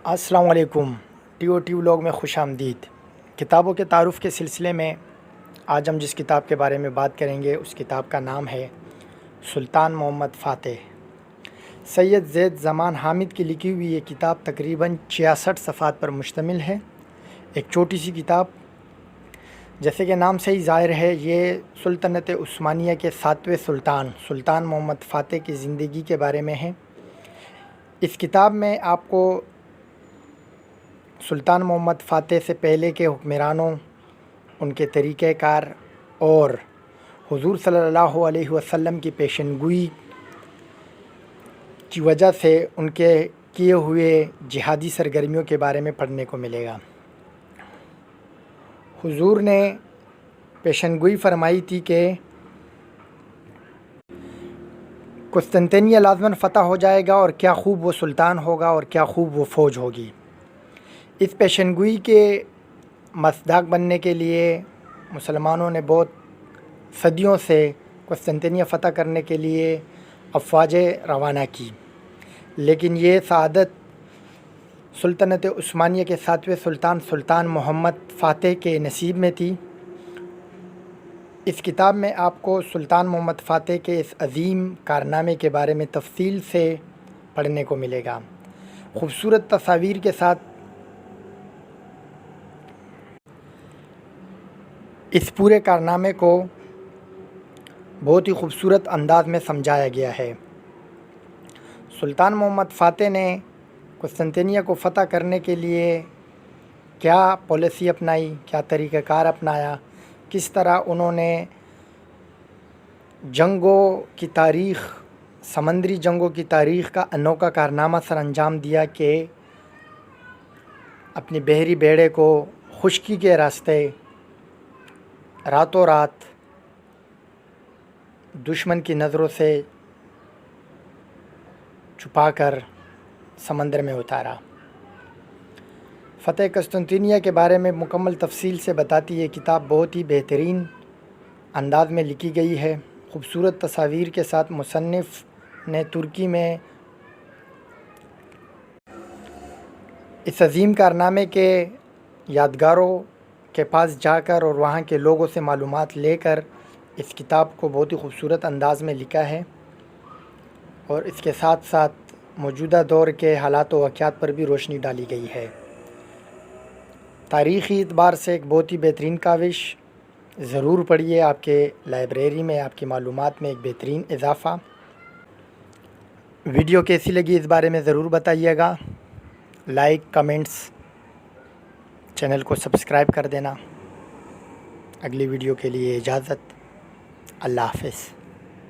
السلام علیکم، T O T vlog میں خوش آمدید۔ کتابوں کے تعارف کے سلسلے میں آج ہم جس کتاب کے بارے میں بات کریں گے اس کتاب کا نام ہے سلطان محمد فاتح۔ سید زید زمان حامد کی لکھی ہوئی یہ کتاب تقریباً 66 صفحات پر مشتمل ہے۔ ایک چھوٹی سی کتاب، جیسے کہ نام سے ہی ظاہر ہے، یہ سلطنت عثمانیہ کے 7ویں سلطان محمد فاتح کی زندگی کے بارے میں ہے۔ اس کتاب میں آپ کو سلطان محمد فاتح سے پہلے کے حکمرانوں، ان کے طریقہ کار اور حضور صلی اللہ علیہ وسلم کی پیشن گوئی کی وجہ سے ان کے کیے ہوئے جہادی سرگرمیوں کے بارے میں پڑھنے کو ملے گا۔ حضور نے پیشن گوئی فرمائی تھی کہ قسطنطنیہ لازماً فتح ہو جائے گا، اور کیا خوب وہ سلطان ہوگا اور کیا خوب وہ فوج ہوگی۔ اس پیشن گوئی کے مصداق بننے کے لیے مسلمانوں نے بہت صدیوں سے قسطنطنیہ فتح کرنے کے لیے افواجیں روانہ کی، لیکن یہ سعادت سلطنت عثمانیہ کے 7ویں سلطان محمد فاتح کے نصیب میں تھی۔ اس کتاب میں آپ کو سلطان محمد فاتح کے اس عظیم کارنامے کے بارے میں تفصیل سے پڑھنے کو ملے گا۔ خوبصورت تصاویر کے ساتھ اس پورے کارنامے کو بہت ہی خوبصورت انداز میں سمجھایا گیا ہے۔ سلطان محمد فاتح نے قسطنطنیہ کو فتح کرنے کے لیے کیا پالیسی اپنائی، کیا طریقہ کار اپنایا، کس طرح انہوں نے جنگوں کی تاریخ، سمندری جنگوں کی تاریخ کا انوکھا کارنامہ سر انجام دیا کہ اپنی بحری بیڑے کو خشکی کے راستے راتوں رات دشمن کی نظروں سے چھپا کر سمندر میں اتارا۔ فتح قسطنطنیہ کے بارے میں مکمل تفصیل سے بتاتی یہ کتاب بہت ہی بہترین انداز میں لکھی گئی ہے۔ خوبصورت تصاویر کے ساتھ مصنف نے ترکی میں اس عظیم کارنامے کے یادگاروں کے پاس جا کر اور وہاں کے لوگوں سے معلومات لے کر اس کتاب کو بہت ہی خوبصورت انداز میں لکھا ہے، اور اس کے ساتھ ساتھ موجودہ دور کے حالات و واقعات پر بھی روشنی ڈالی گئی ہے۔ تاریخی اعتبار سے ایک بہت ہی بہترین کاوش، ضرور پڑھیے، آپ کے لائبریری میں آپ کی معلومات میں ایک بہترین اضافہ۔ ویڈیو کیسی لگی اس بارے میں ضرور بتائیے گا، لائک، کمنٹس، چینل کو سبسکرائب کر دینا۔ اگلی ویڈیو کے لیے اجازت، اللہ حافظ۔